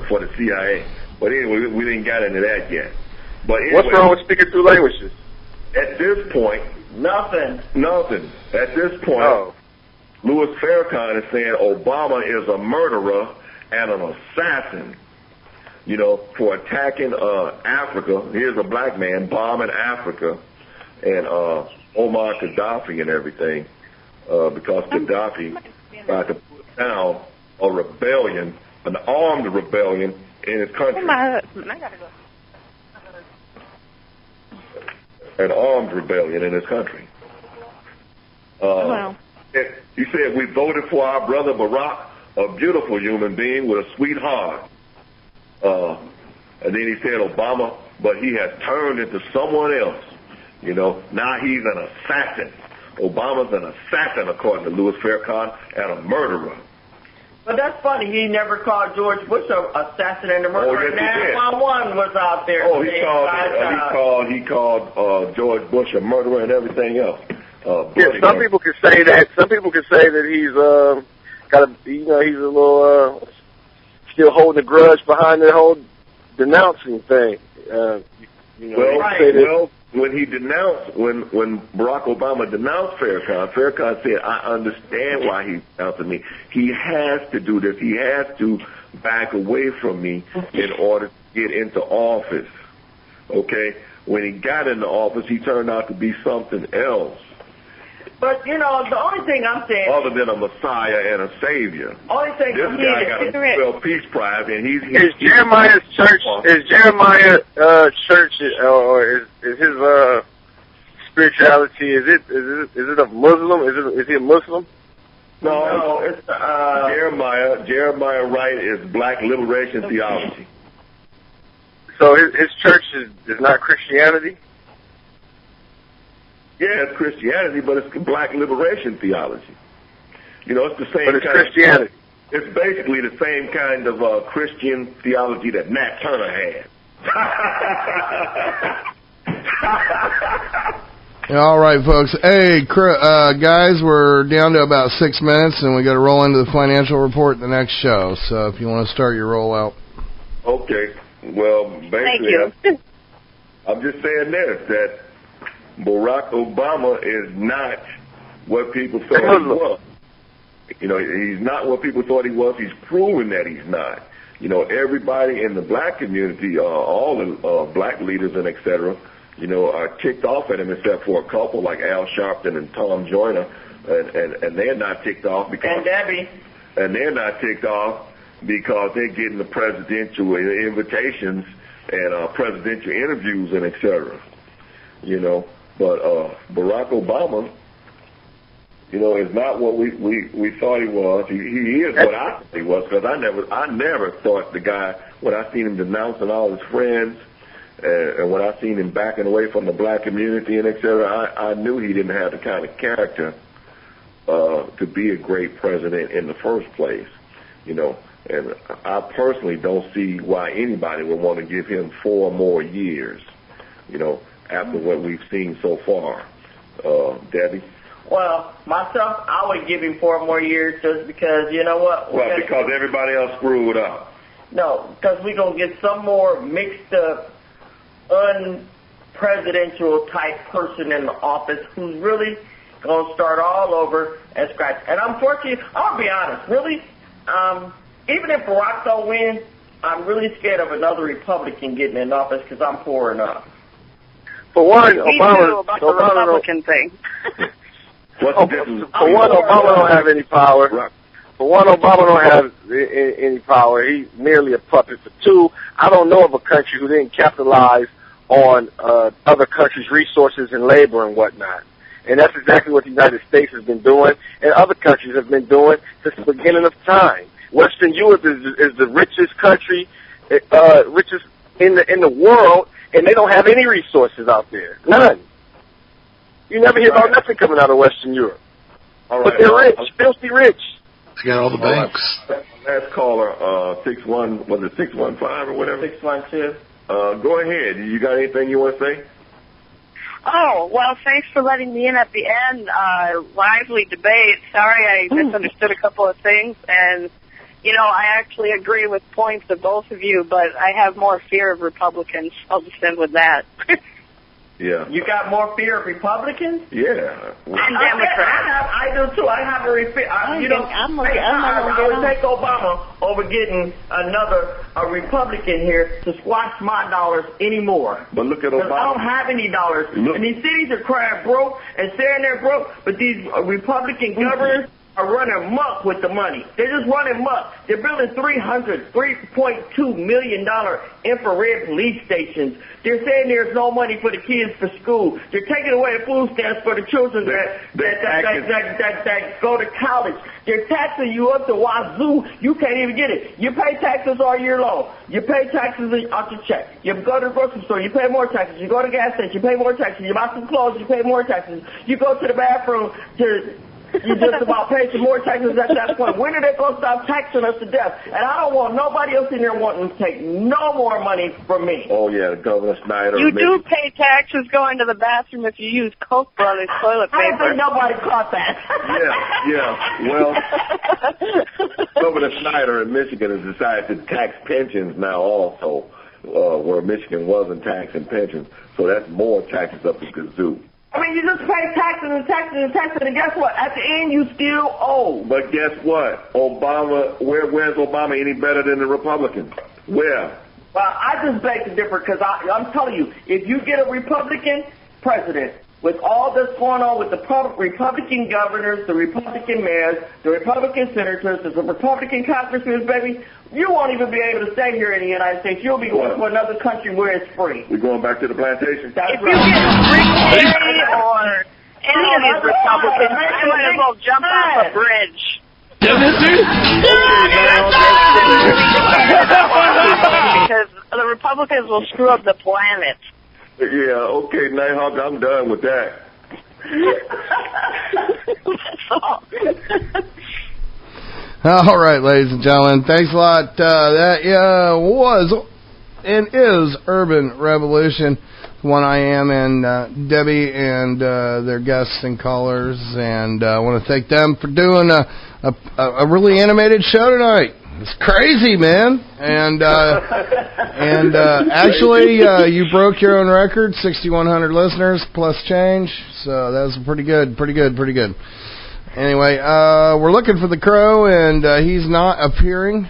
for the CIA. But anyway, we didn't get into that yet. But anyway, what's wrong with speaking two languages? At this point, nothing. At this point, Louis Farrakhan is saying Obama is a murderer and an assassin, for attacking Africa. Here's a black man bombing Africa and Omar Gaddafi and everything because Gaddafi tried to put down a rebellion, an armed rebellion in his country. An armed rebellion in his country. He said, we voted for our brother Barack, a beautiful human being with a sweet heart. And then he said Obama, but he has turned into someone else. Now he's an assassin. Obama's an assassin, according to Louis Farrakhan, and a murderer. But that's funny. He never called George Bush an assassin and a murderer. Oh, yes, he did. 911 was out there. Oh, he called George Bush a murderer and everything else. Some people can say that. Some people can say that he's he's a little still holding a grudge behind the whole denouncing thing. When Barack Obama denounced Farrakhan said, I understand why he's denouncing me. He has to do this. He has to back away from me in order to get into office. Okay? When he got into office, he turned out to be something else. But, the only thing I'm saying... Other than a messiah and a savior. Only thing this guy got a Nobel Peace Prize, and he's Jeremiah's church, church, or is his spirituality, is it a Muslim? Is he a Muslim? No, it's Jeremiah Wright is black liberation theology. So his church is not Christianity? Yeah, it's Christianity, but it's black liberation theology. It's the same. But it's Christianity. It's basically the same kind of Christian theology that Nat Turner had. All right, folks. Hey, guys, we're down to about 6 minutes, and we got to roll into the financial report in the next show. So if you want to start your rollout. Okay. Well, basically, I'm just saying this, that Barack Obama is not what people thought he was. He's not what people thought he was. He's proven that he's not. Everybody in the black community, all the black leaders and et cetera, are ticked off at him except for a couple like Al Sharpton and Tom Joyner, and they're not ticked off because... And Debbie. And they're not ticked off because they're getting the presidential invitations and presidential interviews and et cetera. But Barack Obama, is not what we thought he was. He is what I thought he was, because I never thought the guy, when I seen him denouncing all his friends, and when I seen him backing away from the black community and et cetera, I knew he didn't have the kind of character to be a great president in the first place. And I personally don't see why anybody would want to give him 4 more years, after what we've seen so far. Debbie? Well, myself, I would give him 4 more years just because, Well, because everybody else screwed up. No, because we're going to get some more mixed up, unpresidential type person in the office who's really going to start all over and scratch. And unfortunately, I'll be honest, really, even if Barack don't win, I'm really scared of another Republican getting in office because I'm poor enough. For one, Obama Republican thing. Obama don't have any power. For one, Obama don't have any power. He's merely a puppet. For two, I don't know of a country who didn't capitalize on other countries' resources and labor and whatnot. And that's exactly what the United States has been doing, and other countries have been doing since the beginning of time. Western Europe is the richest country, richest in the world, and they don't have any resources out there. None. You never hear about nothing coming out of Western Europe. All right. But they're rich, filthy rich. They got all the banks. Last caller, 615 or whatever? 612. Go ahead. You got anything you want to say? Oh, well, thanks for letting me in at the end. Lively debate. Sorry I misunderstood a couple of things. And, I actually agree with points of both of you, but I have more fear of Republicans. I'll just end with that. Yeah. You got more fear of Republicans? Yeah. And Democrats. I do too. I have a fear. I would take Obama over getting a Republican here to squash my dollars anymore. But look at Obama. I don't have any dollars. And these cities are crying broke and saying they're broke, but these Republican governors are running muck with the money. They're just running muck. They're building $3.2 million infrared police stations. They're saying there's no money for the kids for school. They're taking away the food stamps for the children that go to college. They're taxing you up to wazoo. You can't even get it. You pay taxes all year long. You pay taxes off your check. You go to the grocery store, you pay more taxes. You go to the gas station, you pay more taxes. You buy some clothes, you pay more taxes. You go to the bathroom you just about pay some more taxes at that point. When are they going to stop taxing us to death? And I don't want nobody else in there wanting to take no more money from me. Oh, yeah, Governor Snyder. You do pay taxes going to the bathroom if you use Koch Brothers toilet paper. I don't think nobody caught that. Yeah. Well, Governor Snyder in Michigan has decided to tax pensions now also, where Michigan wasn't taxing pensions. So that's more taxes up the kazoo. I mean, you just pay taxes and taxes and taxes, and guess what? At the end, you still owe. But guess what? Obama, where's Obama any better than the Republicans? Where? Well, I just beg to differ because I'm telling you, if you get a Republican president with all this going on with the Republican governors, the Republican mayors, the Republican senators, the Republican congressmen, baby, you won't even be able to stay here in the United States. You'll be going to another country where it's free. We're going back to the plantation? That's if right. you get Rick Perry or any of these Republicans, you might as well jump off a bridge. Because the Republicans will screw up the planet. Yeah, okay, Nighthawk, I'm done with that. All right, ladies and gentlemen, thanks a lot. That was and is Urban Revolution. One Iam and Debbie and their guests and callers, and I want to thank them for doing a really animated show tonight. It's crazy, man. And actually, you broke your own record, 6,100 listeners plus change. So that was pretty good. Anyway, we're looking for the Crow, and he's not appearing.